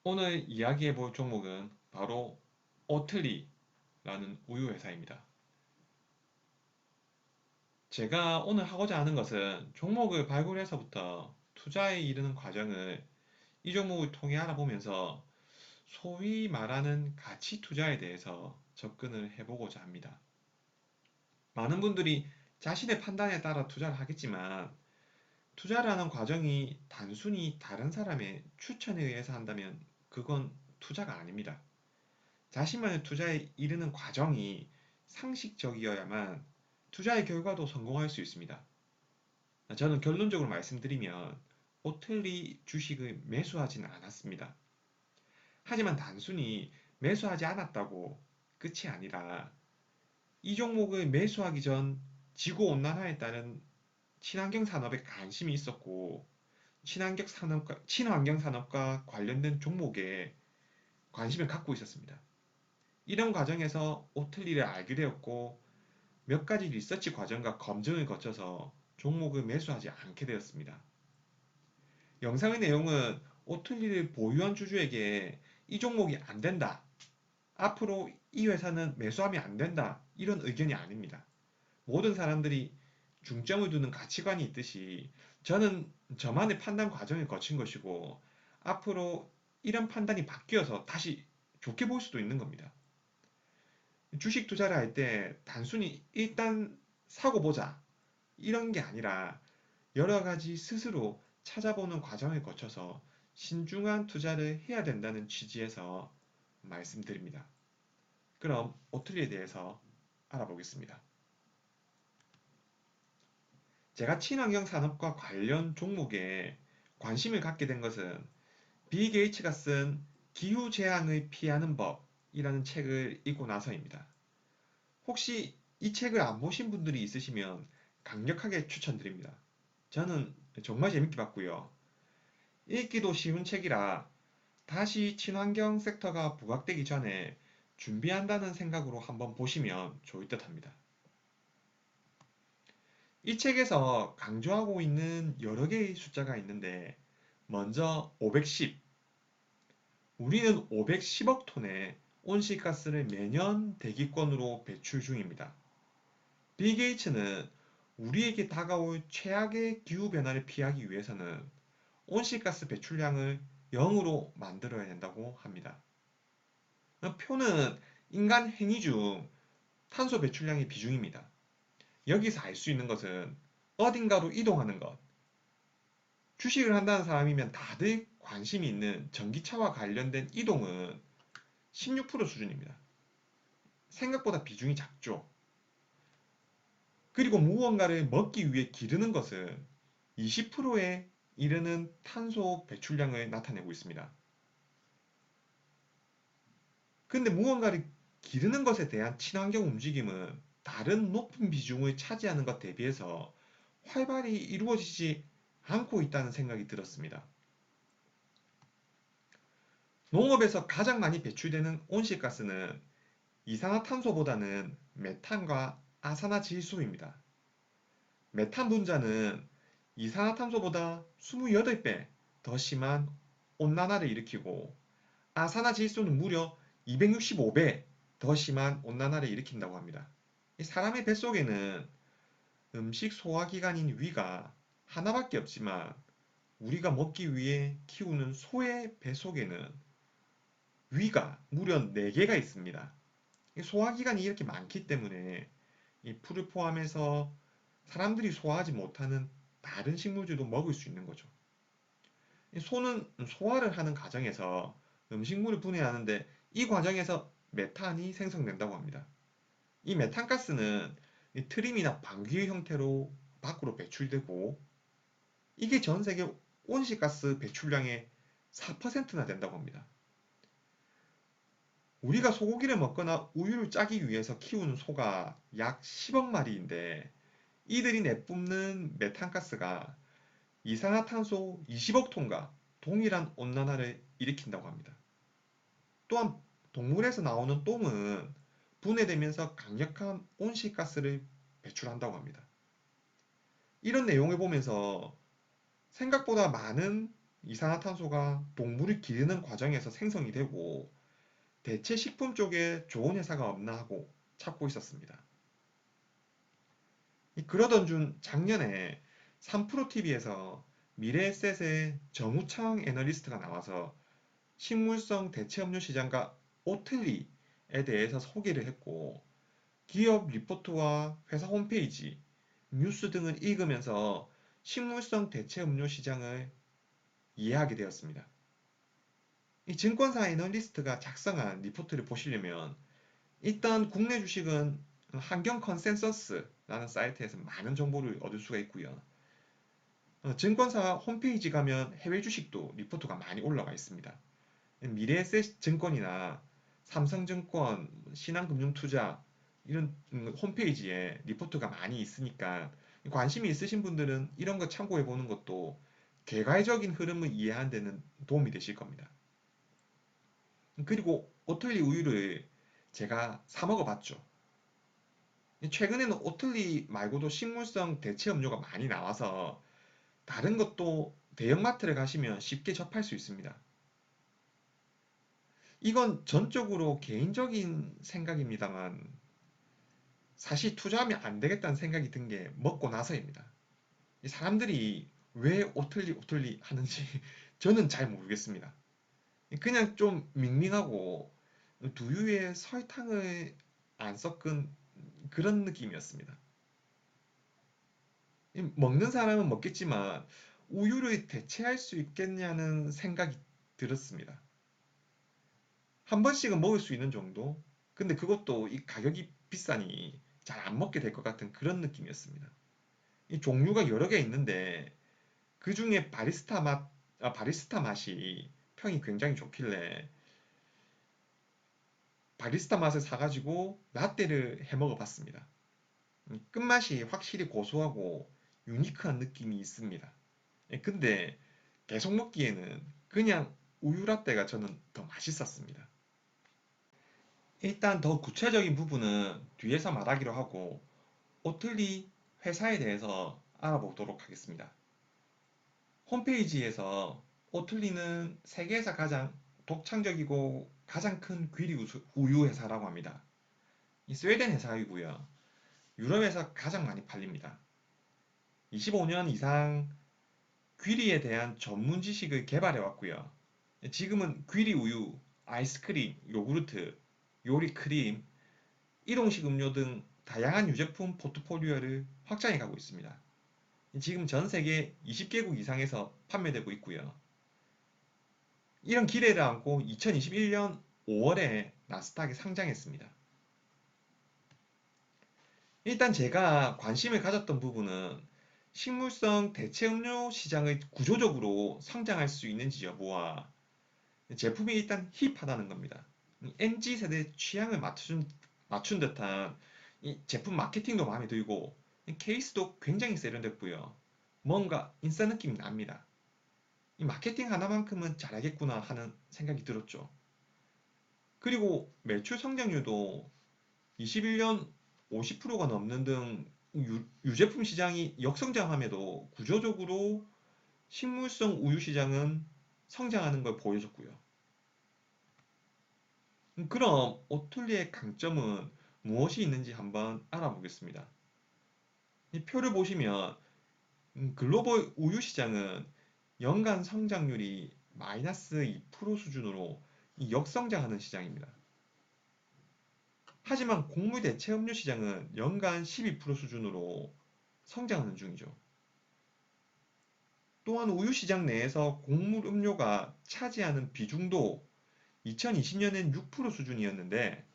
오늘 이야기해 볼 종목은 바로 오트리라는 우유 회사입니다. 제가 오늘 하고자 하는 것은 종목을 발굴해서부터 투자에 이르는 과정을 이 종목을 통해 알아보면서 소위 말하는 가치 투자에 대해서 접근을 해보고자 합니다. 많은 분들이 자신의 판단에 따라 투자를 하겠지만 투자를 하는 과정이 단순히 다른 사람의 추천에 의해서 한다면 그건 투자가 아닙니다. 자신만의 투자에 이르는 과정이 상식적이어야만 투자의 결과도 성공할 수 있습니다. 저는 결론적으로 말씀드리면 오틀리 주식을 매수하지는 않았습니다. 하지만 단순히 매수하지 않았다고 끝이 아니라 이 종목을 매수하기 전 지구온난화에 따른 친환경 산업에 관심이 있었고 친환경 산업과 관련된 종목에 관심을 갖고 있었습니다. 이런 과정에서 오틀리를 알게 되었고 몇 가지 리서치 과정과 검증을 거쳐서 종목을 매수하지 않게 되었습니다. 영상의 내용은 오틀리를 보유한 주주에게 이 종목이 안 된다, 앞으로 이 회사는 매수하면 안 된다, 이런 의견이 아닙니다. 모든 사람들이 중점을 두는 가치관이 있듯이 저는 저만의 판단 과정을 거친 것이고 앞으로 이런 판단이 바뀌어서 다시 좋게 볼 수도 있는 겁니다. 주식 투자를 할 때 단순히 일단 사고 보자 이런 게 아니라 여러 가지 스스로 찾아보는 과정을 거쳐서 신중한 투자를 해야 된다는 취지에서 말씀드립니다. 그럼 오틀리에 대해서 알아보겠습니다. 제가 친환경 산업과 관련 종목에 관심을 갖게 된 것은 빌 게이츠가 쓴 기후 재앙을 피하는 법이라는 책을 읽고 나서입니다. 혹시 이 책을 안 보신 분들이 있으시면 강력하게 추천드립니다. 저는 정말 재밌게 봤고요. 읽기도 쉬운 책이라 다시 친환경 섹터가 부각되기 전에 준비한다는 생각으로 한번 보시면 좋을 듯 합니다. 이 책에서 강조하고 있는 여러 개의 숫자가 있는데 먼저 510. 우리는 510억 톤의 온실가스를 매년 대기권으로 배출 중입니다. 빌 게이츠는 우리에게 다가올 최악의 기후변화를 피하기 위해서는 온실가스 배출량을 0으로 만들어야 된다고 합니다. 표는 인간 행위 중 탄소 배출량의 비중입니다. 여기서 알 수 있는 것은 어딘가로 이동하는 것, 주식을 한다는 사람이면 다들 관심이 있는 전기차와 관련된 이동은 16% 수준입니다. 생각보다 비중이 작죠. 그리고 무언가를 먹기 위해 기르는 것은 20%에 이르는 탄소 배출량을 나타내고 있습니다. 근데 무언가를 기르는 것에 대한 친환경 움직임은 다른 높은 비중을 차지하는 것 대비해서 활발히 이루어지지 않고 있다는 생각이 들었습니다. 농업에서 가장 많이 배출되는 온실가스는 이산화탄소보다는 메탄과 아산화질소입니다. 메탄 분자는 이산화탄소보다 28배 더 심한 온난화를 일으키고 아산화질소는 무려 265배 더 심한 온난화를 일으킨다고 합니다. 사람의 뱃속에는 음식 소화기관인 위가 하나밖에 없지만 우리가 먹기 위해 키우는 소의 뱃속에는 위가 무려 4개가 있습니다. 소화기관이 이렇게 많기 때문에 이 풀을 포함해서 사람들이 소화하지 못하는 다른 식물들도 먹을 수 있는 거죠. 소는 소화를 하는 과정에서 음식물을 분해하는데 이 과정에서 메탄이 생성된다고 합니다. 이 메탄가스는 트림이나 방귀의 형태로 밖으로 배출되고 이게 전 세계 온실가스 배출량의 4%나 된다고 합니다. 우리가 소고기를 먹거나 우유를 짜기 위해서 키우는 소가 약 10억 마리인데 이들이 내뿜는 메탄가스가 이산화탄소 20억 톤과 동일한 온난화를 일으킨다고 합니다. 또한 동물에서 나오는 똥은 분해되면서 강력한 온실가스를 배출한다고 합니다. 이런 내용을 보면서 생각보다 많은 이산화탄소가 동물을 기르는 과정에서 생성이 되고 대체 식품 쪽에 좋은 회사가 없나 하고 찾고 있었습니다. 그러던 중 작년에 3프로TV에서 미래에셋의 정우창 애널리스트가 나와서 식물성 대체 음료 시장과 오틀리에 대해서 소개를 했고 기업 리포트와 회사 홈페이지, 뉴스 등을 읽으면서 식물성 대체 음료 시장을 이해하게 되었습니다. 이 증권사 애널리스트가 작성한 리포트를 보시려면 일단 국내 주식은 환경 컨센서스라는 사이트에서 많은 정보를 얻을 수가 있고요. 증권사 홈페이지 가면 해외 주식도 리포트가 많이 올라와 있습니다. 미래에셋 증권이나 삼성증권, 신한금융투자 이런 홈페이지에 리포트가 많이 있으니까 관심이 있으신 분들은 이런 거 참고해 보는 것도 개괄적인 흐름을 이해하는 데는 도움이 되실 겁니다. 그리고 오틀리 우유를 제가 사 먹어봤죠. 최근에는 오틀리 말고도 식물성 대체 음료가 많이 나와서 다른 것도 대형마트를 가시면 쉽게 접할 수 있습니다. 이건 전적으로 개인적인 생각입니다만 사실 투자하면 안 되겠다는 생각이 든 게 먹고 나서입니다. 이 사람들이 왜 오틀리 하는지 저는 잘 모르겠습니다. 그냥 좀 밍밍하고 두유에 설탕을 안 섞은 그런 느낌이었습니다. 먹는 사람은 먹겠지만 우유를 대체할 수 있겠냐는 생각이 들었습니다. 한 번씩은 먹을 수 있는 정도? 근데 그것도 이 가격이 비싸니 잘 안 먹게 될 것 같은 그런 느낌이었습니다. 이 종류가 여러 개 있는데 그 중에 바리스타 맛이 평이 굉장히 좋길래 바리스타 맛을 사가지고 라떼를 해 먹어봤습니다. 끝맛이 확실히 고소하고 유니크한 느낌이 있습니다. 근데 계속 먹기에는 그냥 우유 라떼가 저는 더 맛있었습니다. 일단 더 구체적인 부분은 뒤에서 말하기로 하고 오틀리 회사에 대해서 알아보도록 하겠습니다. 홈페이지에서 오틀리는 세계에서 가장 독창적이고 가장 큰 귀리 우유 회사라고 합니다. 이 스웨덴 회사이고요. 유럽에서 가장 많이 팔립니다. 25년 이상 귀리에 대한 전문 지식을 개발해 왔고요. 지금은 귀리 우유, 아이스크림, 요구르트, 요리 크림, 일용식 음료 등 다양한 유제품 포트폴리오를 확장해 가고 있습니다. 지금 전 세계 20개국 이상에서 판매되고 있고요. 이런 기대를 안고 2021년 5월에 나스닥에 상장했습니다. 일단 제가 관심을 가졌던 부분은 식물성 대체 음료 시장의 구조적으로 성장할 수 있는지 여부와 제품이 일단 힙하다는 겁니다. MZ세대 취향을 맞춘 듯한 이 제품 마케팅도 마음에 들고 케이스도 굉장히 세련됐고요. 뭔가 인싸 느낌이 납니다. 이 마케팅 하나만큼은 잘하겠구나 하는 생각이 들었죠. 그리고 매출 성장률도 21년 50%가 넘는 등 유제품 시장이 역성장함에도 구조적으로 식물성 우유 시장은 성장하는 걸 보여줬고요. 그럼 오툴리의 강점은 무엇이 있는지 한번 알아보겠습니다. 이 표를 보시면 글로벌 우유 시장은 연간 성장률이 마이너스 2% 수준으로 역성장하는 시장입니다. 하지만 곡물 대체 음료 시장은 연간 12% 수준으로 성장하는 중이죠. 또한 우유 시장 내에서 곡물 음료가 차지하는 비중도 2020년엔 6% 수준이었는데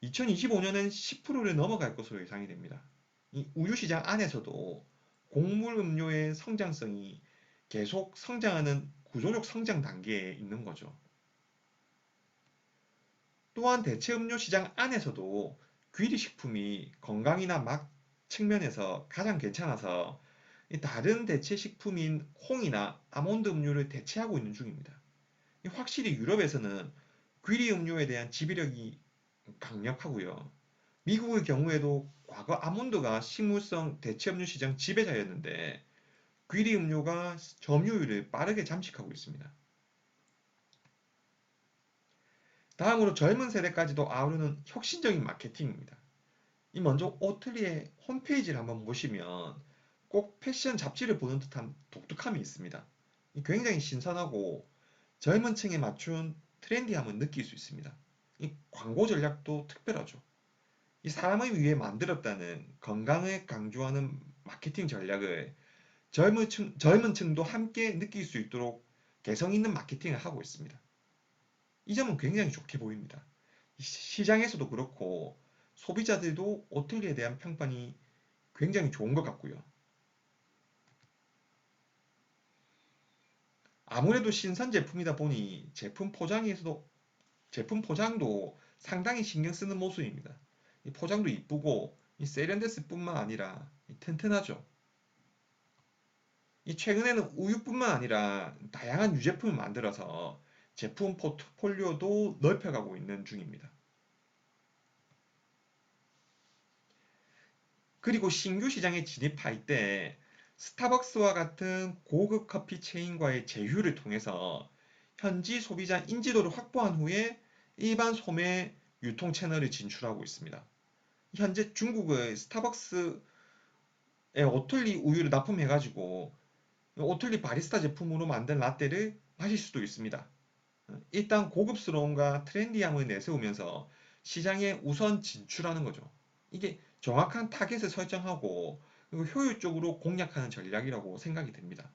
2025년엔 10%를 넘어갈 것으로 예상이 됩니다. 이 우유 시장 안에서도 곡물 음료의 성장성이 계속 성장하는 구조적 성장 단계에 있는 거죠. 또한 대체 음료 시장 안에서도 귀리 식품이 건강이나 맛 측면에서 가장 괜찮아서 다른 대체 식품인 콩이나 아몬드 음료를 대체하고 있는 중입니다. 확실히 유럽에서는 귀리 음료에 대한 지배력이 강력하고요. 미국의 경우에도 과거 아몬드가 식물성 대체 음료 시장 지배자였는데 귀리 음료가 점유율을 빠르게 잠식하고 있습니다. 다음으로 젊은 세대까지도 아우르는 혁신적인 마케팅입니다. 이 먼저 오틀리의 홈페이지를 한번 보시면 꼭 패션 잡지를 보는 듯한 독특함이 있습니다. 굉장히 신선하고 젊은 층에 맞춘 트렌디함을 느낄 수 있습니다. 이 광고 전략도 특별하죠. 이 사람을 위해 만들었다는 건강을 강조하는 마케팅 전략을 젊은 층도 함께 느낄 수 있도록 개성 있는 마케팅을 하고 있습니다. 이 점은 굉장히 좋게 보입니다. 시장에서도 그렇고 소비자들도 오틀리에 대한 평판이 굉장히 좋은 것 같고요. 아무래도 신선 제품이다 보니 제품 포장도 상당히 신경 쓰는 모습입니다. 이 포장도 이쁘고 이 세련됐을 뿐만 아니라 튼튼하죠. 이 최근에는 우유뿐만 아니라 다양한 유제품을 만들어서 제품 포트폴리오도 넓혀가고 있는 중입니다. 그리고 신규 시장에 진입할 때 스타벅스와 같은 고급 커피 체인과의 제휴를 통해서 현지 소비자 인지도를 확보한 후에 일반 소매 유통 채널을 진출하고 있습니다. 현재 중국의 스타벅스에 오틀리 우유를 납품해가지고 오틀리 바리스타 제품으로 만든 라떼를 마실 수도 있습니다. 일단 고급스러움과 트렌디함을 내세우면서 시장에 우선 진출하는 거죠. 이게 정확한 타겟을 설정하고 그리고 효율적으로 공략하는 전략이라고 생각이 됩니다.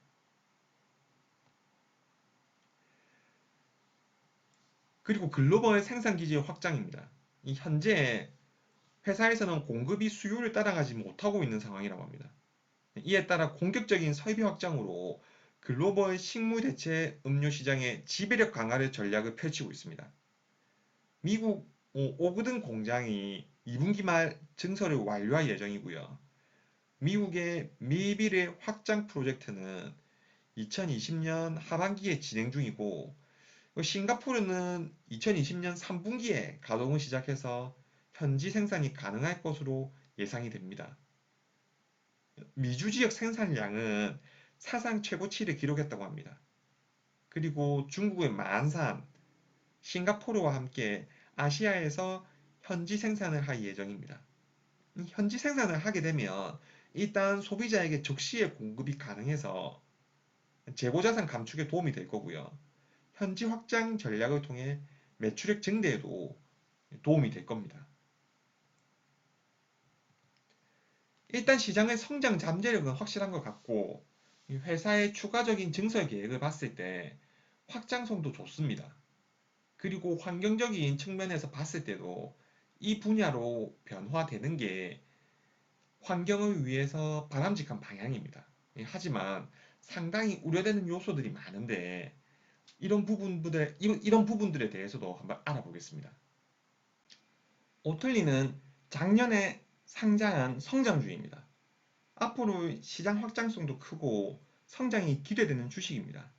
그리고 글로벌 생산 기지의 확장입니다. 이 현재 회사에서는 공급이 수요를 따라가지 못하고 있는 상황이라고 합니다. 이에 따라 공격적인 설비 확장으로 글로벌 식물 대체 음료 시장의 지배력 강화를 전략을 펼치고 있습니다. 미국 오그든 공장이 2분기 말 증설을 완료할 예정이고요. 미국의 밀빌의 확장 프로젝트는 2020년 하반기에 진행 중이고, 싱가포르는 2020년 3분기에 가동을 시작해서 현지 생산이 가능할 것으로 예상이 됩니다. 미주 지역 생산량은 사상 최고치를 기록했다고 합니다. 그리고 중국의 만산, 싱가포르와 함께 아시아에서 현지 생산을 할 예정입니다. 현지 생산을 하게 되면 일단 소비자에게 적시에 공급이 가능해서 재고자산 감축에 도움이 될 거고요. 현지 확장 전략을 통해 매출액 증대에도 도움이 될 겁니다. 일단 시장의 성장 잠재력은 확실한 것 같고 회사의 추가적인 증설 계획을 봤을 때 확장성도 좋습니다. 그리고 환경적인 측면에서 봤을 때도 이 분야로 변화되는 게 환경을 위해서 바람직한 방향입니다. 하지만 상당히 우려되는 요소들이 많은데 이런 부분들에 대해서도 한번 알아보겠습니다. 오틀리는 작년에 상장한 성장주입니다. 앞으로 시장 확장성도 크고 성장이 기대되는 주식입니다.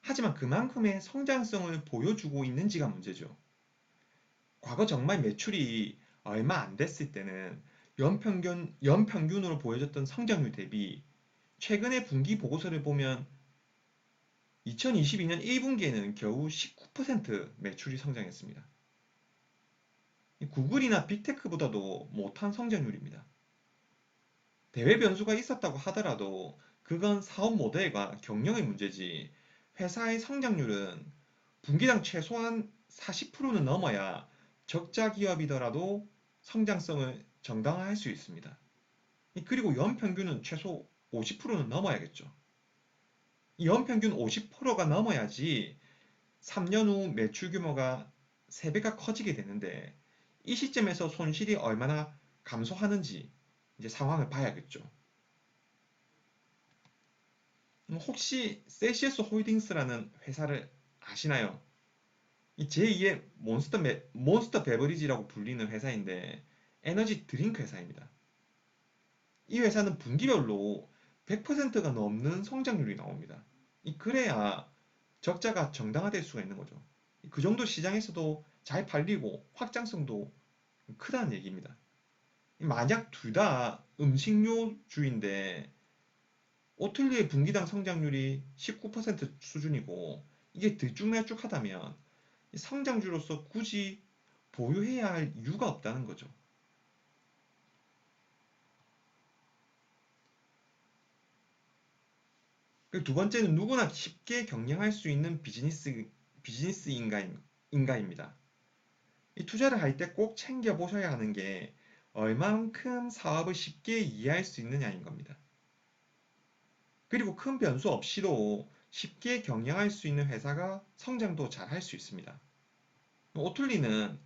하지만 그만큼의 성장성을 보여주고 있는지가 문제죠. 과거 정말 매출이 얼마 안 됐을 때는 연평균으로 보여줬던 성장률 대비 최근의 분기 보고서를 보면 2022년 1분기에는 겨우 19% 매출이 성장했습니다. 구글이나 빅테크보다도 못한 성장률입니다. 대외 변수가 있었다고 하더라도 그건 사업 모델과 경영의 문제지 회사의 성장률은 분기당 최소한 40%는 넘어야 적자 기업이더라도 성장성을 정당화할 수 있습니다. 그리고 연평균은 최소 50%는 넘어야겠죠. 연평균 50%가 넘어야지 3년 후 매출 규모가 3배가 커지게 되는데 이 시점에서 손실이 얼마나 감소하는지 이제 상황을 봐야겠죠. 혹시 셀시어스 홀딩스라는 회사를 아시나요? 이 제2의 몬스터 베버리지라고 불리는 회사인데 에너지 드링크 회사입니다. 이 회사는 분기별로 100%가 넘는 성장률이 나옵니다. 그래야 적자가 정당화될 수가 있는 거죠. 그 정도 시장에서도 잘 팔리고 확장성도 크다는 얘기입니다. 만약 둘 다 음식료주인데 오틀리의 분기당 성장률이 19% 수준이고 이게 들쭉날쭉하다면 성장주로서 굳이 보유해야 할 이유가 없다는 거죠. 두 번째는 누구나 쉽게 경영할 수 있는 비즈니스인가입니다. 이 투자를 할 때 꼭 챙겨보셔야 하는 게 얼만큼 사업을 쉽게 이해할 수 있느냐인 겁니다. 그리고 큰 변수 없이도 쉽게 경영할 수 있는 회사가 성장도 잘 할 수 있습니다. 오틀리는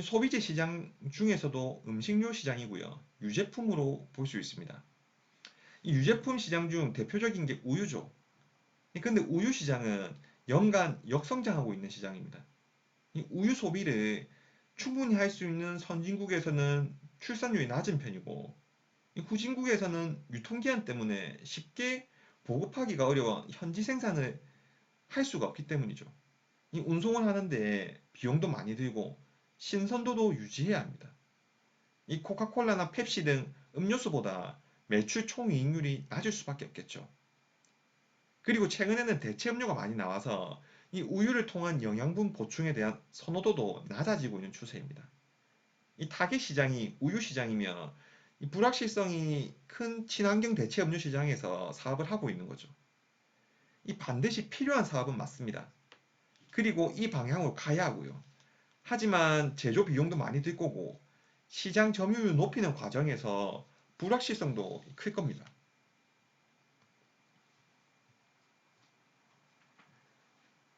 소비재 시장 중에서도 음식료 시장이고요. 유제품으로 볼 수 있습니다. 이 유제품 시장 중 대표적인 게 우유죠. 근데 우유 시장은 연간 역성장하고 있는 시장입니다. 이 우유 소비를 충분히 할 수 있는 선진국에서는 출산율이 낮은 편이고 이 후진국에서는 유통기한 때문에 쉽게 보급하기가 어려워 현지 생산을 할 수가 없기 때문이죠. 이 운송을 하는데 비용도 많이 들고 신선도도 유지해야 합니다. 이 코카콜라나 펩시 등 음료수보다 매출 총이익률이 낮을 수밖에 없겠죠. 그리고 최근에는 대체 음료가 많이 나와서 이 우유를 통한 영양분 보충에 대한 선호도도 낮아지고 있는 추세입니다. 이 타겟 시장이 우유 시장이며 이 불확실성이 큰 친환경 대체 음료 시장에서 사업을 하고 있는 거죠. 이 반드시 필요한 사업은 맞습니다. 그리고 이 방향으로 가야 하고요. 하지만 제조 비용도 많이 들 거고 시장 점유율 높이는 과정에서 불확실성도 클 겁니다.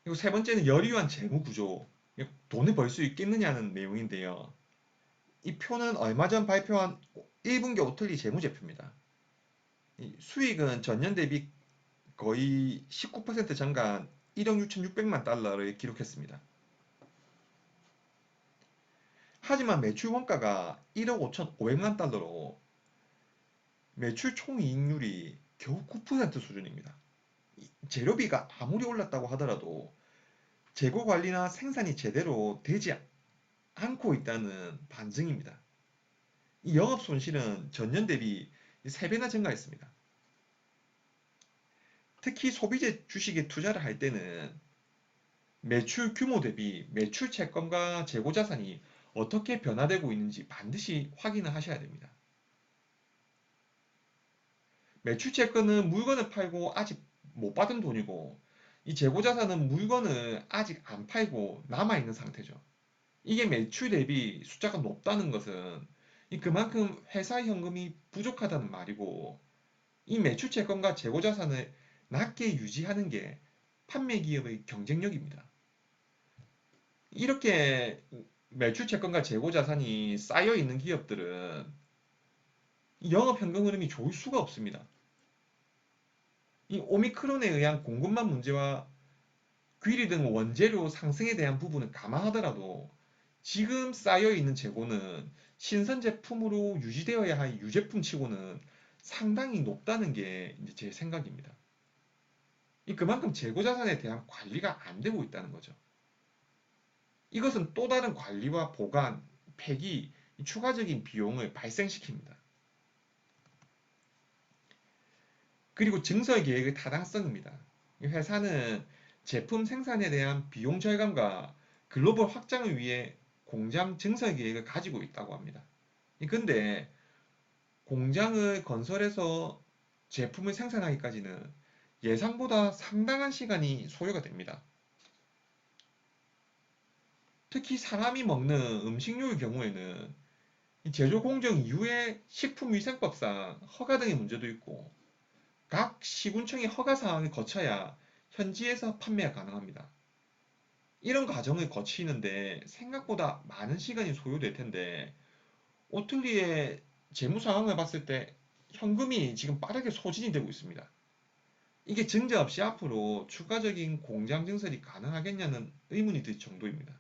그리고 세 번째는 여유한 재무 구조. 돈을 벌 수 있겠느냐는 내용인데요. 이 표는 얼마 전 발표한 1분기 오틀리 재무제표입니다. 수익은 전년 대비 거의 19% 증가한 1억 6,600만 달러를 기록했습니다. 하지만 매출 원가가 1억 5,500만 달러로 매출 총이익률이 겨우 9% 수준입니다. 재료비가 아무리 올랐다고 하더라도 재고 관리나 생산이 제대로 되지 않고 있다는 반증입니다. 이 영업 손실은 전년 대비 3배나 증가했습니다. 특히 소비재 주식에 투자를 할 때는 매출 규모 대비 매출 채권과 재고 자산이 어떻게 변화되고 있는지 반드시 확인을 하셔야 됩니다. 매출 채권은 물건을 팔고 아직 못 받은 돈이고 이 재고 자산은 물건을 아직 안 팔고 남아 있는 상태죠. 이게 매출 대비 숫자가 높다는 것은 그만큼 회사 현금이 부족하다는 말이고 이 매출 채권과 재고 자산을 낮게 유지하는 게 판매 기업의 경쟁력입니다. 이렇게 매출 채권과 재고 자산이 쌓여 있는 기업들은 영업 현금 흐름이 좋을 수가 없습니다. 이 오미크론에 의한 공급망 문제와 귀리 등 원재료 상승에 대한 부분을 감안하더라도 지금 쌓여 있는 재고는 신선 제품으로 유지되어야 할 유제품 치고는 상당히 높다는 게 이제 제 생각입니다. 그만큼 재고 자산에 대한 관리가 안 되고 있다는 거죠. 이것은 또 다른 관리와 보관, 폐기, 추가적인 비용을 발생시킵니다. 그리고 증설 계획의 타당성입니다. 회사는 제품 생산에 대한 비용 절감과 글로벌 확장을 위해 공장 증설 계획을 가지고 있다고 합니다. 근데 공장을 건설해서 제품을 생산하기까지는 예상보다 상당한 시간이 소요가 됩니다. 특히 사람이 먹는 음식료의 경우에는 제조 공정 이후에 식품위생법상 허가 등의 문제도 있고 각 시군청의 허가 사항을 거쳐야 현지에서 판매가 가능합니다. 이런 과정을 거치는데 생각보다 많은 시간이 소요될 텐데 오틀리의 재무 상황을 봤을 때 현금이 지금 빠르게 소진이 되고 있습니다. 이게 증자 없이 앞으로 추가적인 공장 증설이 가능하겠냐는 의문이 들 정도입니다.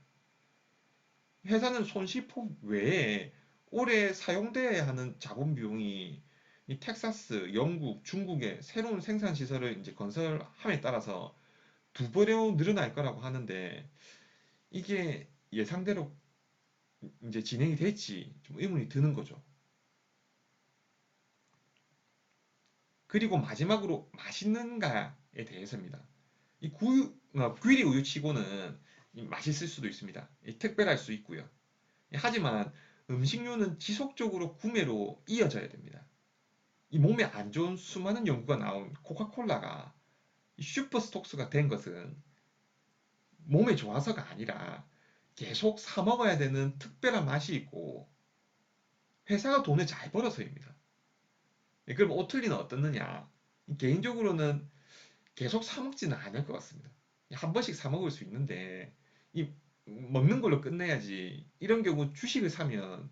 회사는 손실폭 외에 올해 사용돼야 하는 자본 비용이 이 텍사스, 영국, 중국의 새로운 생산 시설을 이제 건설함에 따라서 두 배로 늘어날 거라고 하는데 이게 예상대로 이제 진행이 될지 좀 의문이 드는 거죠. 그리고 마지막으로 맛있는가에 대해서입니다. 귀리 우유치고는 맛있을 수도 있습니다. 특별할 수 있고요. 하지만 음식료는 지속적으로 구매로 이어져야 됩니다. 이 몸에 안 좋은 수많은 연구가 나온 코카콜라가 슈퍼스톡스가 된 것은 몸에 좋아서가 아니라 계속 사 먹어야 되는 특별한 맛이 있고 회사가 돈을 잘 벌어서입니다. 그럼 오틀리는 어떻느냐? 개인적으로는 계속 사 먹지는 않을 것 같습니다. 한 번씩 사 먹을 수 있는데 이 먹는 걸로 끝내야지. 이런 경우 주식을 사면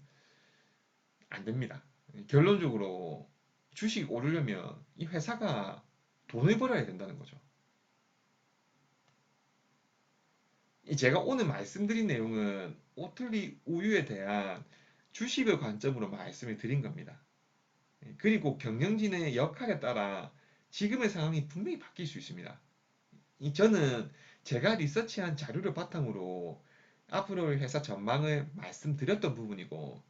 안 됩니다. 결론적으로 주식 오르려면 이 회사가 돈을 벌어야 된다는 거죠. 제가 오늘 말씀드린 내용은 오틀리 우유에 대한 주식을 관점으로 말씀을 드린 겁니다. 그리고 경영진의 역할에 따라 지금의 상황이 분명히 바뀔 수 있습니다. 저는 제가 리서치한 자료를 바탕으로 앞으로의 회사 전망을 말씀드렸던 부분이고,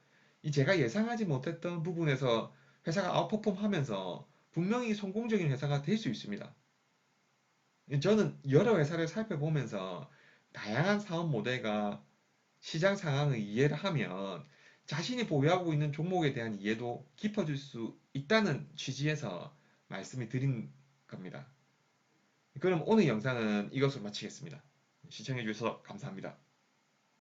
제가 예상하지 못했던 부분에서 회사가 아웃퍼폼 하면서 분명히 성공적인 회사가 될 수 있습니다. 저는 여러 회사를 살펴보면서 다양한 사업 모델과 시장 상황을 이해를 하면 자신이 보유하고 있는 종목에 대한 이해도 깊어질 수 있다는 취지에서 말씀을 드린 겁니다. 그럼 오늘 영상은 이것으로 마치겠습니다. 시청해주셔서 감사합니다.